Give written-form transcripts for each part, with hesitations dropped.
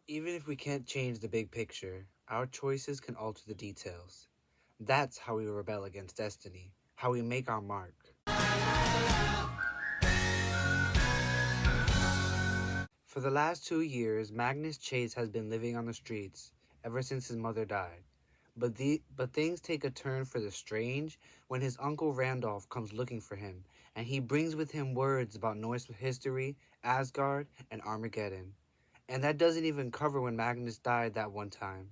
Even if we can't change the big picture, our choices can alter the details. That's how we rebel against destiny, how we make our mark. For the last 2 years, Magnus Chase has been living on the streets ever since his mother died. But things take a turn for the strange when his uncle Randolph comes looking for him, and he brings with him words about Norse history, Asgard, and Armageddon. And that doesn't even cover when Magnus died that one time.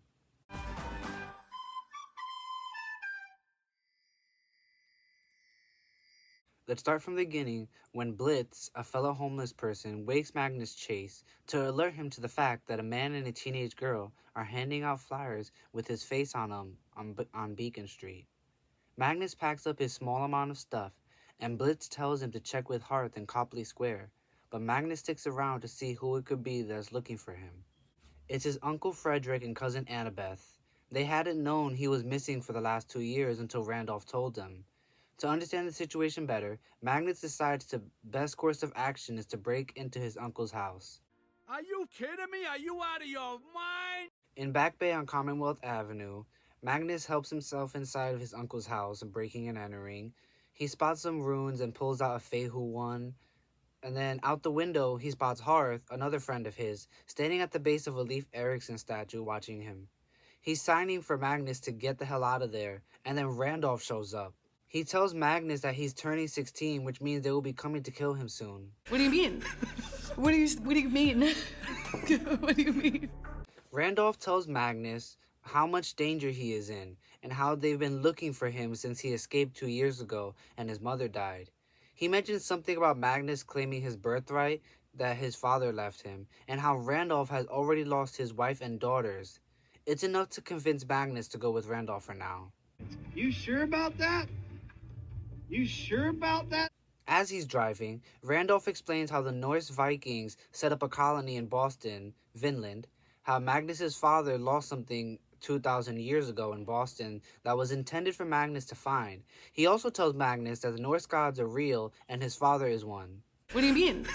Let's start from the beginning when Blitz, a fellow homeless person, wakes Magnus Chase to alert him to the fact that a man and a teenage girl are handing out flyers with his face on them on Beacon Street. Magnus packs up his small amount of stuff, and Blitz tells him to check with Hearth in Copley Square, but Magnus sticks around to see who it could be that's looking for him. It's his Uncle Frederick and cousin Annabeth. They hadn't known he was missing for the last 2 years until Randolph told them. To understand the situation better, Magnus decides the best course of action is to break into his uncle's house. Are you kidding me? Are you out of your mind? In Back Bay on Commonwealth Avenue, Magnus helps himself inside of his uncle's house, breaking and entering. He spots some runes and pulls out a Fehu one. And then out the window, he spots Hearth, another friend of his, standing at the base of a Leif Erikson statue watching him. He's signing for Magnus to get the hell out of there, and then Randolph shows up. He tells Magnus that he's turning 16, which means they will be coming to kill him soon. What do you mean? What do you mean? What do you mean? Randolph tells Magnus how much danger he is in, and how they've been looking for him since he escaped 2 years ago and his mother died. He mentions something about Magnus claiming his birthright that his father left him, and how Randolph has already lost his wife and daughters. It's enough to convince Magnus to go with Randolph for now. You sure about that? You sure about that? As he's driving, Randolph explains how the Norse Vikings set up a colony in Boston, Vinland, how Magnus's father lost something 2,000 years ago in Boston that was intended for Magnus to find. He also tells Magnus that the Norse gods are real and his father is one. What do you mean?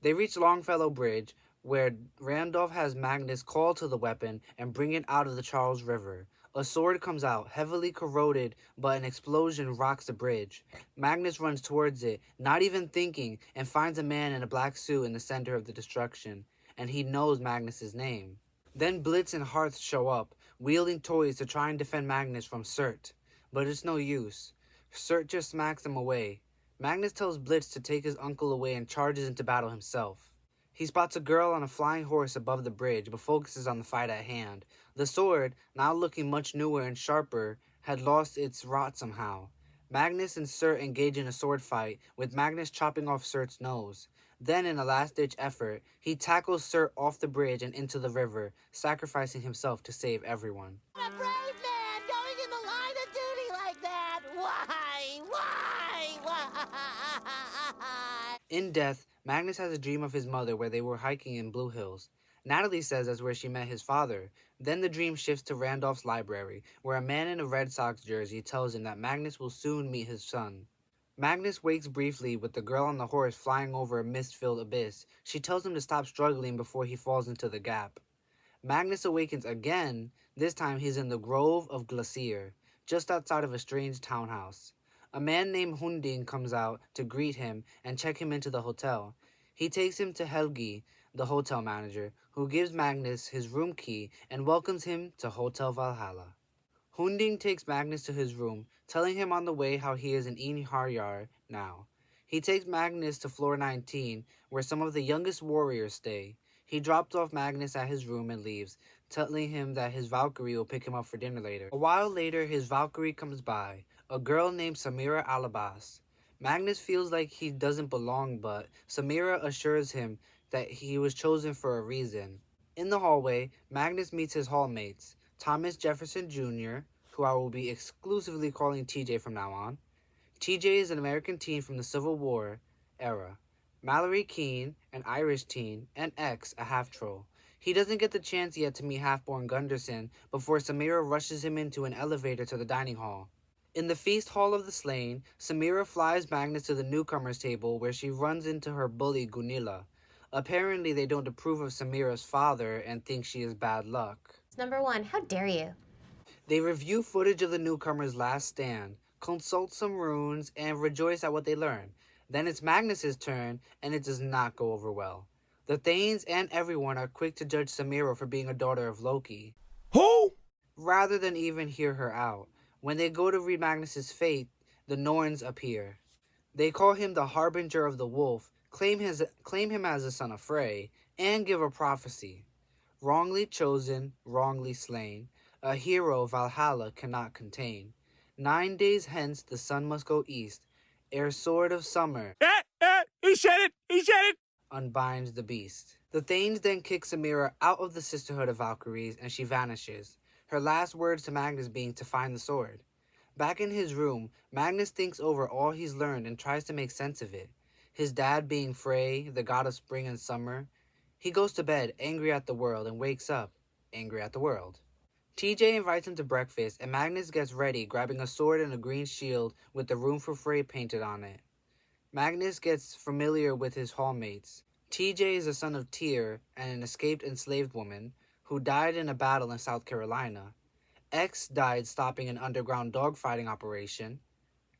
They reach Longfellow Bridge, where Randolph has Magnus call to the weapon and bring it out of the Charles River. A sword comes out, heavily corroded, but an explosion rocks the bridge. Magnus runs towards it, not even thinking, and finds a man in a black suit in the center of the destruction, and he knows Magnus's name. Then Blitz and Hearth show up, wielding toys to try and defend Magnus from Surt, but it's no use. Surt just smacks them away. Magnus tells Blitz to take his uncle away and charges into battle himself. He spots a girl on a flying horse above the bridge, but focuses on the fight at hand. The sword, now looking much newer and sharper, had lost its rot somehow. Magnus and Surt engage in a sword fight, with Magnus chopping off Surt's nose. Then, in a last-ditch effort, he tackles Surt off the bridge and into the river, sacrificing himself to save everyone. A brave man going in the line of duty like that. Why? In death, Magnus has a dream of his mother where they were hiking in Blue Hills. Natalie says that's where she met his father. Then the dream shifts to Randolph's library, where a man in a Red Sox jersey tells him that Magnus will soon meet his son. Magnus wakes briefly with the girl on the horse flying over a mist-filled abyss. She tells him to stop struggling before he falls into the gap. Magnus awakens again. This time he's in the Grove of Glacier, just outside of a strange townhouse. A man named Hunding comes out to greet him and check him into the hotel. He takes him to Helgi, the hotel manager, who gives Magnus his room key and welcomes him to Hotel Valhalla. Hunding takes Magnus to his room, telling him on the way how he is in Einherjar now. He takes Magnus to floor 19, where some of the youngest warriors stay. He drops off Magnus at his room and leaves, telling him that his Valkyrie will pick him up for dinner later. A while later, his Valkyrie comes by, a girl named Samira Alabas. Magnus feels like he doesn't belong, but Samira assures him that he was chosen for a reason. In the hallway, Magnus meets his hallmates, Thomas Jefferson Jr., who I will be exclusively calling TJ from now on. TJ is an American teen from the Civil War era. Mallory Keene, an Irish teen, and X, a half-troll. He doesn't get the chance yet to meet half-born Gunderson before Samira rushes him into an elevator to the dining hall. In the feast hall of the slain, Samira flies Magnus to the newcomers table where she runs into her bully Gunilla. Apparently, they don't approve of Samira's father and think she is bad luck. Number one, how dare you? They review footage of the newcomer's last stand, consult some runes, and rejoice at what they learn. Then it's Magnus's turn, and it does not go over well. The Thanes and everyone are quick to judge Samira for being a daughter of Loki. Who? Rather than even hear her out. When they go to read Magnus's fate, the Norns appear. They call him the Harbinger of the Wolf, claim him as a son of Frey, and give a prophecy. Wrongly chosen, wrongly slain, a hero Valhalla cannot contain. 9 days hence the sun must go east, ere sword of summer He said it! He said it! unbinds the beast. The Thanes then kick Samira out of the Sisterhood of Valkyries and she vanishes, her last words to Magnus being to find the sword. Back in his room, Magnus thinks over all he's learned and tries to make sense of it. His dad being Frey, the god of spring and summer. He goes to bed angry at the world and wakes up angry at the world. TJ invites him to breakfast and Magnus gets ready, grabbing a sword and a green shield with the Room for Frey painted on it. Magnus gets familiar with his hallmates. TJ is the son of Tyr and an escaped enslaved woman who died in a battle in South Carolina. X died stopping an underground dogfighting operation.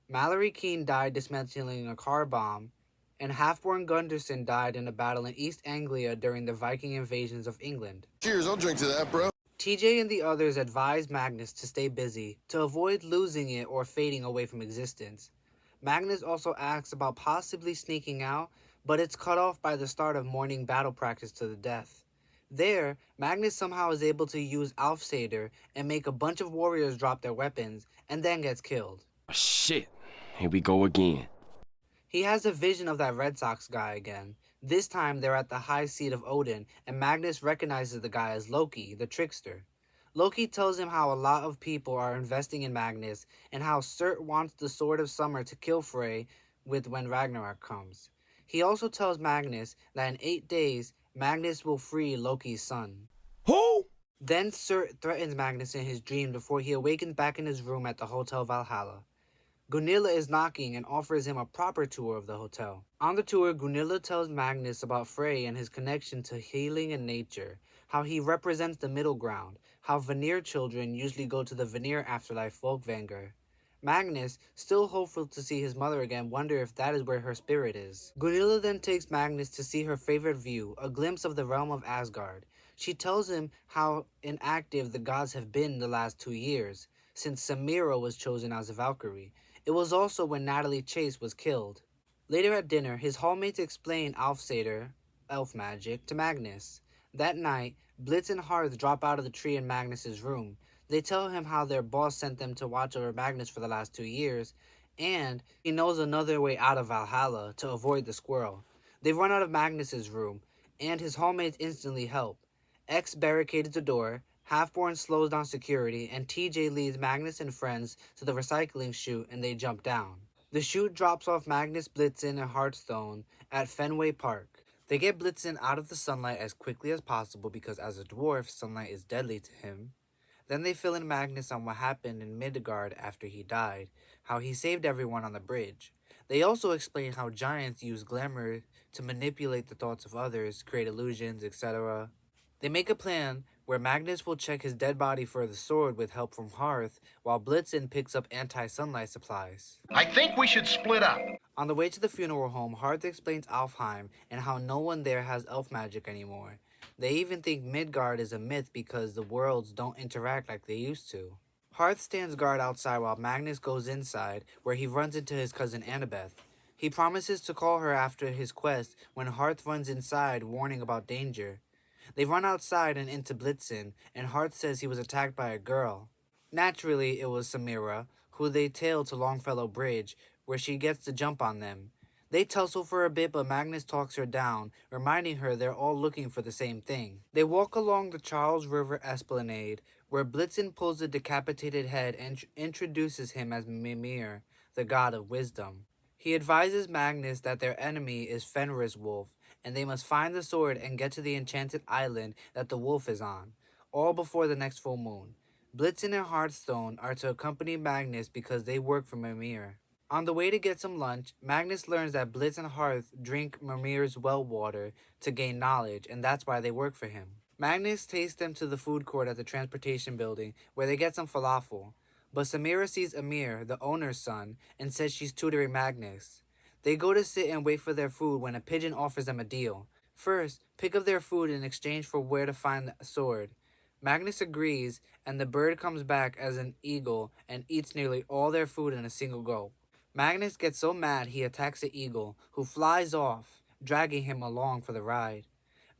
Mallory Keene died dismantling a car bomb. And half-born Gunderson died in a battle in East Anglia during the Viking invasions of England. Cheers, I'll drink to that, bro. TJ and the others advise Magnus to stay busy, to avoid losing it or fading away from existence. Magnus also asks about possibly sneaking out, but it's cut off by the start of morning battle practice to the death. There, Magnus somehow is able to use Alfsader and make a bunch of warriors drop their weapons, and then gets killed. Shit. Here we go again. He has a vision of that Red Sox guy again. This time they're at the high seat of Odin, and Magnus recognizes the guy as Loki, the trickster. Loki tells him how a lot of people are investing in Magnus, and how Surt wants the Sword of Summer to kill Frey with when Ragnarok comes. He also tells Magnus that in 8 days, Magnus will free Loki's son. Who? Then Surt threatens Magnus in his dream before he awakens back in his room at the Hotel Valhalla. Gunilla is knocking and offers him a proper tour of the hotel. On the tour, Gunilla tells Magnus about Frey and his connection to healing and nature, how he represents the middle ground, how Vanir children usually go to the Vanir afterlife Folkvanger. Magnus, still hopeful to see his mother again, wonders if that is where her spirit is. Gunilla then takes Magnus to see her favorite view, a glimpse of the realm of Asgard. She tells him how inactive the gods have been the last 2 years, since Samira was chosen as a Valkyrie. It was also when Natalie Chase was killed. Later at dinner, his hallmates explain Alfsader, elf magic, to Magnus. That night, Blitz and Hearth drop out of the tree in Magnus's room. They tell him how their boss sent them to watch over Magnus for the last 2 years, and he knows another way out of Valhalla to avoid the squirrel. They run out of Magnus's room, and his hallmates instantly help. X barricades the door, Halfborn slows down security, and TJ leads Magnus and friends to the recycling chute and they jump down. The chute drops off Magnus, Blitzen, and Hearthstone at Fenway Park. They get Blitzen out of the sunlight as quickly as possible because as a dwarf, sunlight is deadly to him. Then they fill in Magnus on what happened in Midgard after he died, how he saved everyone on the bridge. They also explain how giants use glamour to manipulate the thoughts of others, create illusions, etc. They make a plan where Magnus will check his dead body for the sword with help from Hearth, while Blitzen picks up anti-sunlight supplies. I think we should split up. On the way to the funeral home, Hearth explains Alfheim and how no one there has elf magic anymore. They even think Midgard is a myth because the worlds don't interact like they used to. Hearth stands guard outside while Magnus goes inside, where he runs into his cousin Annabeth. He promises to call her after his quest when Hearth runs inside, warning about danger. They run outside and into Blitzen, and Hearth says he was attacked by a girl. Naturally, it was Samira, who they tail to Longfellow Bridge, where she gets the jump on them. They tussle for a bit, but Magnus talks her down, reminding her they're all looking for the same thing. They walk along the Charles River Esplanade, where Blitzen pulls the decapitated head and introduces him as Mimir, the god of wisdom. He advises Magnus that their enemy is Fenris Wolf, and they must find the sword and get to the enchanted island that the wolf is on, all before the next full moon. Blitzen and Hearthstone are to accompany Magnus because they work for Mimir. On the way to get some lunch, Magnus learns that Blitz and Hearth drink Mimir's well water to gain knowledge, and that's why they work for him. Magnus takes them to the food court at the transportation building, where they get some falafel. But Samira sees Amir, the owner's son, and says she's tutoring Magnus. They go to sit and wait for their food when a pigeon offers them a deal. First, pick up their food in exchange for where to find the sword. Magnus agrees, and the bird comes back as an eagle and eats nearly all their food in a single go. Magnus gets so mad he attacks the eagle, who flies off, dragging him along for the ride.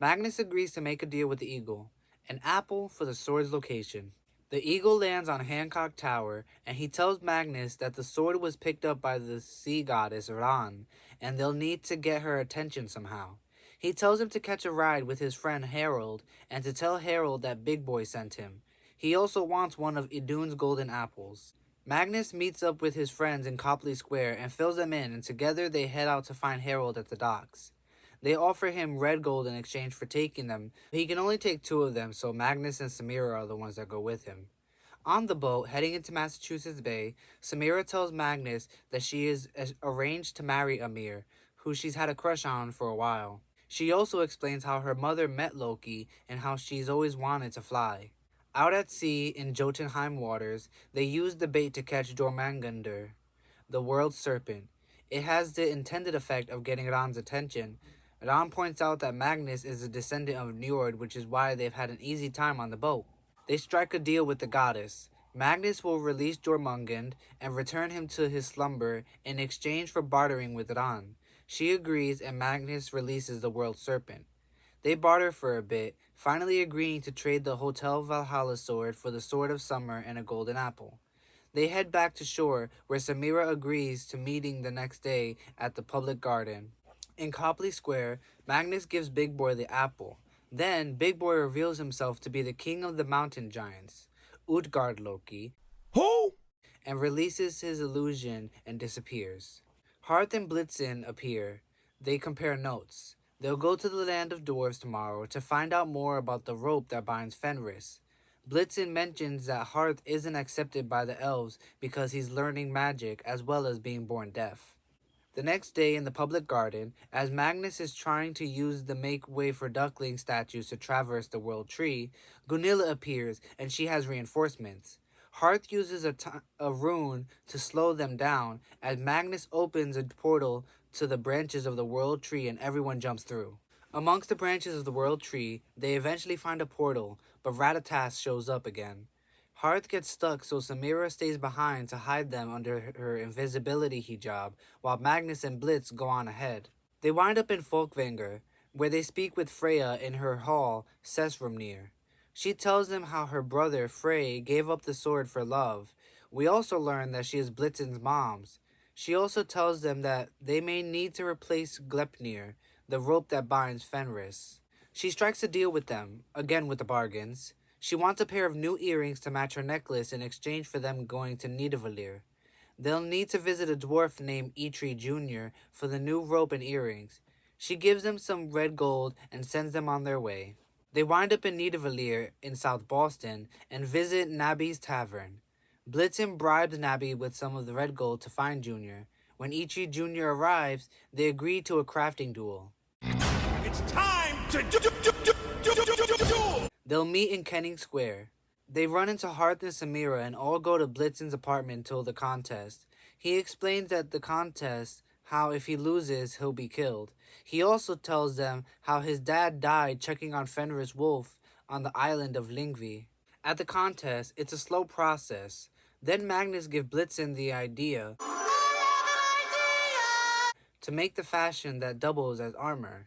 Magnus agrees to make a deal with the eagle, an apple for the sword's location. The eagle lands on Hancock Tower, and he tells Magnus that the sword was picked up by the sea goddess Ran, and they'll need to get her attention somehow. He tells him to catch a ride with his friend Harold, and to tell Harold that Big Boy sent him. He also wants one of Idun's golden apples. Magnus meets up with his friends in Copley Square and fills them in, and together they head out to find Harold at the docks. They offer him red gold in exchange for taking them. He can only take 2 of them, so Magnus and Samira are the ones that go with him. On the boat, heading into Massachusetts Bay, Samira tells Magnus that she is arranged to marry Amir, who she's had a crush on for a while. She also explains how her mother met Loki and how she's always wanted to fly. Out at sea in Jotunheim waters, they use the bait to catch Jormungandr, the world's serpent. It has the intended effect of getting Ran's attention. Ran points out that Magnus is a descendant of Njord, which is why they've had an easy time on the boat. They strike a deal with the goddess. Magnus will release Jormungand and return him to his slumber in exchange for bartering with Ran. She agrees, and Magnus releases the world's serpent. They barter for a bit, finally agreeing to trade the Hotel Valhalla sword for the Sword of Summer and a golden apple. They head back to shore, where Samira agrees to meeting the next day at the public garden. In Copley Square, Magnus gives Big Boy the apple. Then, Big Boy reveals himself to be the king of the mountain giants, Utgard Loki, Who? and releases his illusion and disappears. Hearth and Blitzen appear. They compare notes. They'll go to the land of dwarves tomorrow to find out more about the rope that binds Fenris. Blitzen mentions that Hearth isn't accepted by the elves because he's learning magic as well as being born deaf. The next day in the public garden, as Magnus is trying to use the make way for duckling statues to traverse the world tree, Gunilla appears and she has reinforcements. Hearth uses a rune to slow them down as Magnus opens a portal to the branches of the world tree and everyone jumps through. Amongst the branches of the world tree, they eventually find a portal, but Ratatas shows up again. Hearth gets stuck, so Samira stays behind to hide them under her invisibility hijab, while Magnus and Blitz go on ahead. They wind up in Folkvanger, where they speak with Freya in her hall, Sesrumnir. She tells them how her brother, Frey, gave up the sword for love. We also learn that she is Blitzen's mom's. She also tells them that they may need to replace Glepnir, the rope that binds Fenris. She strikes a deal with them, again with the bargains. She wants a pair of new earrings to match her necklace in exchange for them going to Nidavellir. They'll need to visit a dwarf named Eitri Jr. for the new rope and earrings. She gives them some red gold and sends them on their way. They wind up in Nidavellir in South Boston and visit Nabby's tavern. Blitzen bribes Nabby with some of the red gold to find Jr. When Eitri Jr. arrives, they agree to a crafting duel. It's time to do. They'll meet in Kenning Square. They run into Hearth and Samira and all go to Blitzen's apartment until the contest. He explains that the contest, how if he loses, he'll be killed. He also tells them how his dad died checking on Fenris Wolf on the island of Lyngvi. At the contest, it's a slow process. Then Magnus gives Blitzen the idea to make the fashion that doubles as armor.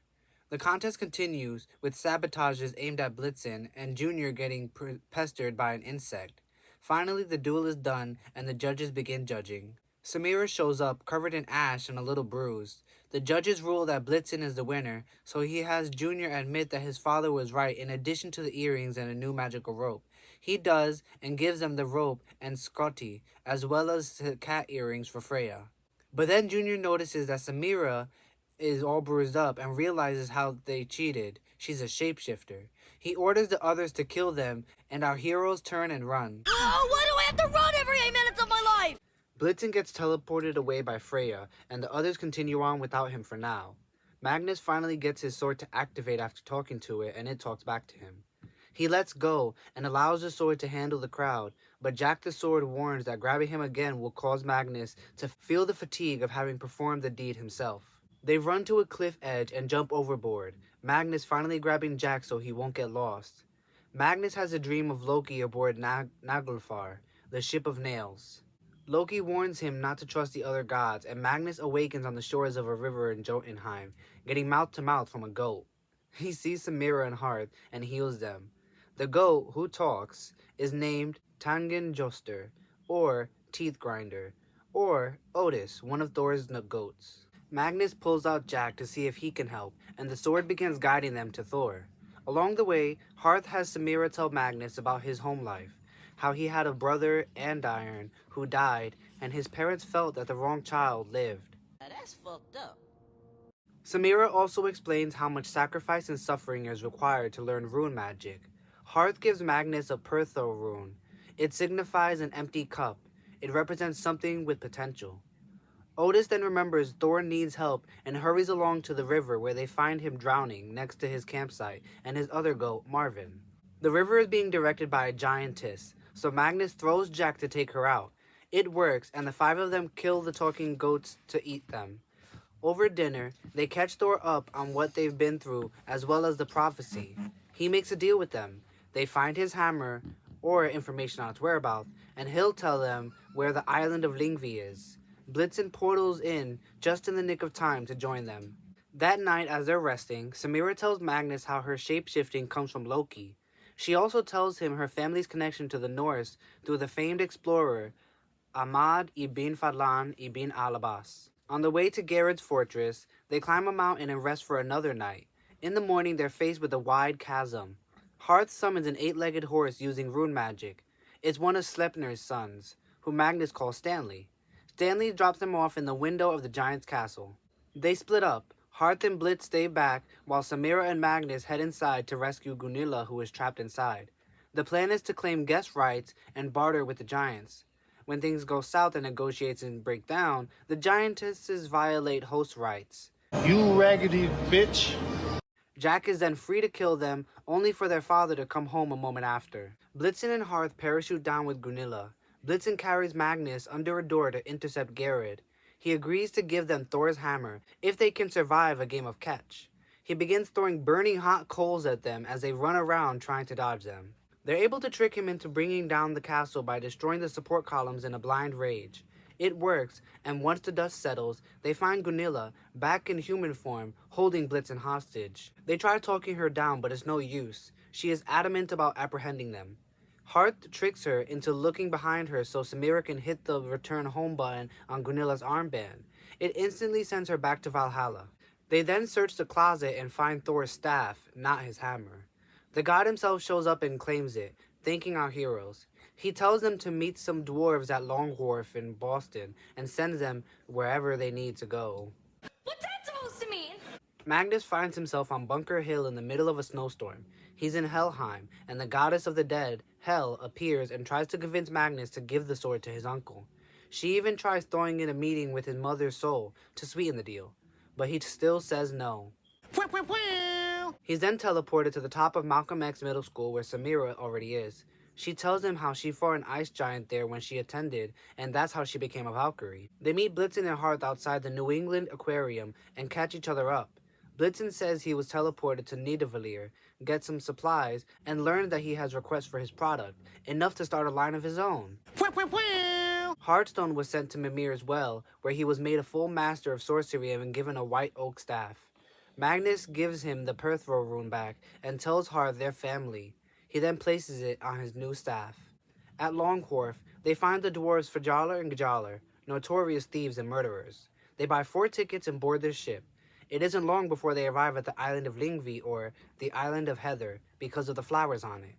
The contest continues, with sabotages aimed at Blitzen and Junior getting pestered by an insect. Finally, the duel is done, and the judges begin judging. Samira shows up, covered in ash and a little bruised. The judges rule that Blitzen is the winner, so he has Junior admit that his father was right in addition to the earrings and a new magical rope. He does, and gives them the rope and Scotty, as well as the cat earrings for Freya. But then Junior notices that Samira is all bruised up and realizes how they cheated. She's a shapeshifter. He orders the others to kill them, and our heroes turn and run. Oh, why do I have to run every 8 minutes of my life? Blitzen gets teleported away by Freya, and the others continue on without him for now. Magnus finally gets his sword to activate after talking to it, and it talks back to him. He lets go and allows the sword to handle the crowd, but Jack the Sword warns that grabbing him again will cause Magnus to feel the fatigue of having performed the deed himself. They run to a cliff edge and jump overboard, Magnus finally grabbing Jack so he won't get lost. Magnus has a dream of Loki aboard Naglfar, the ship of nails. Loki warns him not to trust the other gods, and Magnus awakens on the shores of a river in Jotunheim, getting mouth to mouth from a goat. He sees Samira and Hearth and heals them. The goat, who talks, is named Tangenjoster, or Teeth Grinder, or Otis, one of Thor's goats. Magnus pulls out Jack to see if he can help, and the sword begins guiding them to Thor. Along the way, Hearth has Samira tell Magnus about his home life, how he had a brother, Andiron, who died, and his parents felt that the wrong child lived. That's fucked up. Samira also explains how much sacrifice and suffering is required to learn rune magic. Hearth gives Magnus a Perthor rune. It signifies an empty cup. It represents something with potential. Otis then remembers Thor needs help and hurries along to the river where they find him drowning next to his campsite and his other goat, Marvin. The river is being directed by a giantess, so Magnus throws Jack to take her out. It works, and the five of them kill the talking goats to eat them. Over dinner, they catch Thor up on what they've been through as well as the prophecy. He makes a deal with them. They find his hammer, or information on its whereabouts, and he'll tell them where the island of Lyngvi is. Blitzen portals in just in the nick of time to join them. That night, as they're resting, Samira tells Magnus how her shape-shifting comes from Loki. She also tells him her family's connection to the Norse through the famed explorer Ahmad ibn Fadlan ibn al-Abbas. On the way to Garrett's fortress, they climb a mountain and rest for another night. In the morning, they're faced with a wide chasm. Hearth summons an 8-legged horse using rune magic. It's one of Sleipnir's sons, who Magnus calls Stanley. Stanley drops them off in the window of the giant's castle. They split up. Hearth and Blitz stay back, while Samira and Magnus head inside to rescue Gunilla, who is trapped inside. The plan is to claim guest rights and barter with the giants. When things go south and negotiations break down, the giantesses violate host rights. You raggedy bitch. Jack is then free to kill them, only for their father to come home a moment after. Blitzen and Hearth parachute down with Gunilla. Blitzen carries Magnus under a door to intercept Garrett. He agrees to give them Thor's hammer if they can survive a game of catch. He begins throwing burning hot coals at them as they run around trying to dodge them. They're able to trick him into bringing down the castle by destroying the support columns in a blind rage. It works, and once the dust settles, they find Gunilla, back in human form, holding Blitzen hostage. They try talking her down, but it's no use. She is adamant about apprehending them. Hearth tricks her into looking behind her so Samira can hit the return home button on Gunilla's armband. It instantly sends her back to Valhalla. They then search the closet and find Thor's staff, not his hammer. The god himself shows up and claims it, thanking our heroes. He tells them to meet some dwarves at Long Wharf in Boston and sends them wherever they need to go. What's that supposed to mean? Magnus finds himself on Bunker Hill in the middle of a snowstorm. He's in Helheim, and the goddess of the dead, Hel, appears and tries to convince Magnus to give the sword to his uncle. She even tries throwing in a meeting with his mother's soul to sweeten the deal, but he still says no. He's then teleported to the top of Malcolm X Middle School where Samira already is. She tells him how she fought an ice giant there when she attended, and that's how she became a Valkyrie. They meet Blitzen and Hearth outside the New England Aquarium and catch each other up. Blitzen says he was teleported to Nidavellir, get some supplies, and learned that he has requests for his product, enough to start a line of his own. Hearthstone was sent to Mimir as well, where he was made a full master of sorcery and given a white oak staff. Magnus gives him the Perthro rune back and tells Hearth their family. He then places it on his new staff. At Long Wharf, they find the dwarves Fajalar and Gajalar, notorious thieves and murderers. They buy 4 tickets and board their ship. It isn't long before they arrive at the island of Lyngvi, or the island of Heather, because of the flowers on it.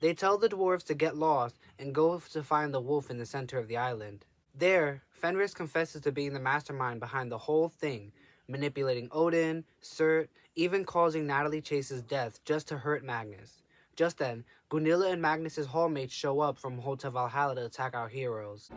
They tell the dwarves to get lost and go to find the wolf in the center of the island. There, Fenris confesses to being the mastermind behind the whole thing, manipulating Odin, Surt, even causing Natalie Chase's death just to hurt Magnus. Just then, Gunilla and Magnus's hallmates show up from Hotel Valhalla to attack our heroes.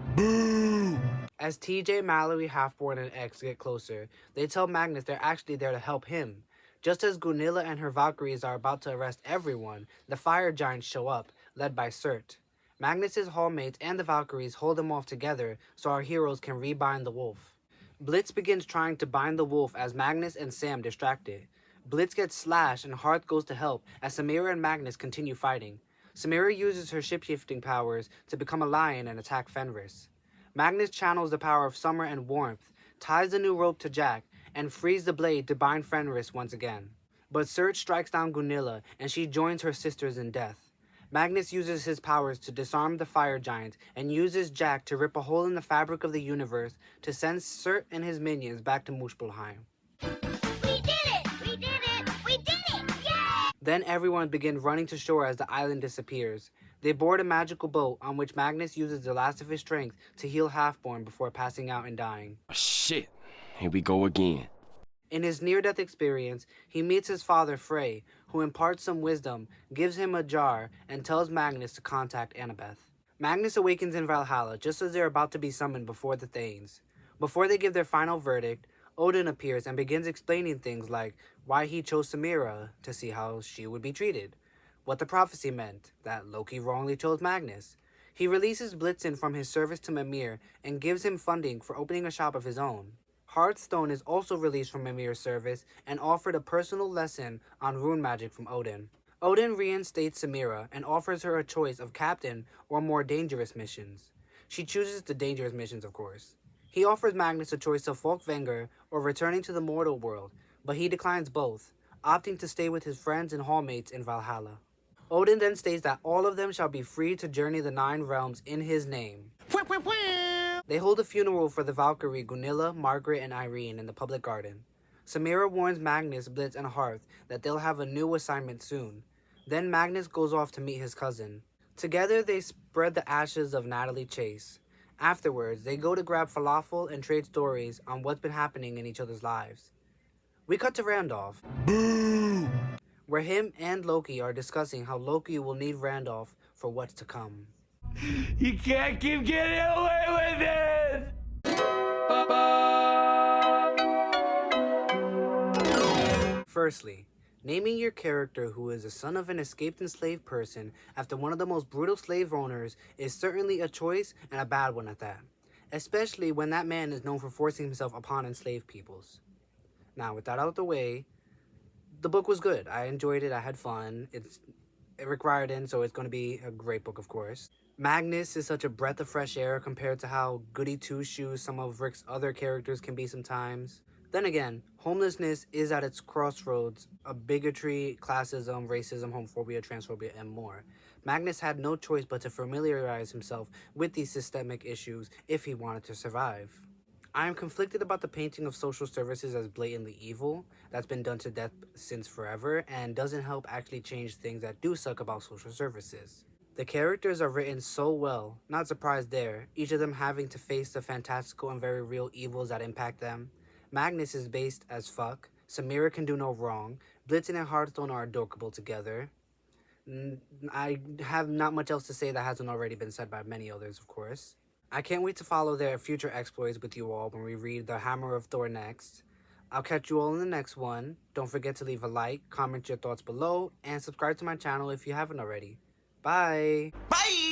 As TJ, Mallory, Halfborn, and X get closer, they tell Magnus they're actually there to help him. Just as Gunilla and her Valkyries are about to arrest everyone, the fire giants show up, led by Surt. Magnus's hallmates and the Valkyries hold them off together so our heroes can rebind the wolf. Blitz begins trying to bind the wolf as Magnus and Sam distract it. Blitz gets slashed and Hearth goes to help as Samira and Magnus continue fighting. Samira uses her shapeshifting powers to become a lion and attack Fenris. Magnus channels the power of summer and warmth, ties the new rope to Jack, and frees the blade to bind Fenris once again. But Surge strikes down Gunilla and she joins her sisters in death. Magnus uses his powers to disarm the fire giant and uses Jack to rip a hole in the fabric of the universe to send Surt and his minions back to Muspelheim. We did it! We did it! We did it! Yay! Then everyone begins running to shore as the island disappears. They board a magical boat on which Magnus uses the last of his strength to heal Halfborn before passing out and dying. Shit, here we go again. In his near-death experience, he meets his father Frey, who imparts some wisdom, gives him a jar, and tells Magnus to contact Annabeth. Magnus awakens in Valhalla just as they're about to be summoned before the Thanes. Before they give their final verdict, Odin appears and begins explaining things like why he chose Samira to see how she would be treated, what the prophecy meant, that Loki wrongly chose Magnus. He releases Blitzen from his service to Mimir and gives him funding for opening a shop of his own. Hearthstone is also released from Mimir's service and offered a personal lesson on rune magic from Odin. Odin reinstates Samira and offers her a choice of captain or more dangerous missions. She chooses the dangerous missions, of course. He offers Magnus a choice of Folkvanger or returning to the mortal world, but he declines both, opting to stay with his friends and hallmates in Valhalla. Odin then states that all of them shall be free to journey the 9 realms in his name. They hold a funeral for the Valkyrie Gunilla, Margaret, and Irene in the public garden. Samira warns Magnus, Blitz, and Hearth that they'll have a new assignment soon. Then Magnus goes off to meet his cousin. Together they spread the ashes of Natalie Chase. Afterwards, they go to grab falafel and trade stories on what's been happening in each other's lives. We cut to Randolph, where him and Loki are discussing how Loki will need Randolph for what's to come. You can't keep getting away with it! Firstly, naming your character who is the son of an escaped enslaved person after one of the most brutal slave owners is certainly a choice and a bad one at that, especially when that man is known for forcing himself upon enslaved peoples. Now, with that out of the way, the book was good. I enjoyed it. I had fun. It's Rick Riordan, so it's going to be a great book, of course. Magnus is such a breath of fresh air compared to how goody two-shoes some of Rick's other characters can be sometimes. Then again, homelessness is at its crossroads of bigotry, classism, racism, homophobia, transphobia, and more. Magnus had no choice but to familiarize himself with these systemic issues if he wanted to survive. I am conflicted about the painting of social services as blatantly evil that's been done to death since forever and doesn't help actually change things that do suck about social services. The characters are written so well, not surprised there, each of them having to face the fantastical and very real evils that impact them. Magnus is based as fuck, Samira can do no wrong, Blitzen and Hearthstone are adorable together. I have not much else to say that hasn't already been said by many others, of course. I can't wait to follow their future exploits with you all when we read The Hammer of Thor next. I'll catch you all in the next one. Don't forget to leave a like, comment your thoughts below, and subscribe to my channel if you haven't already. Bye! Bye!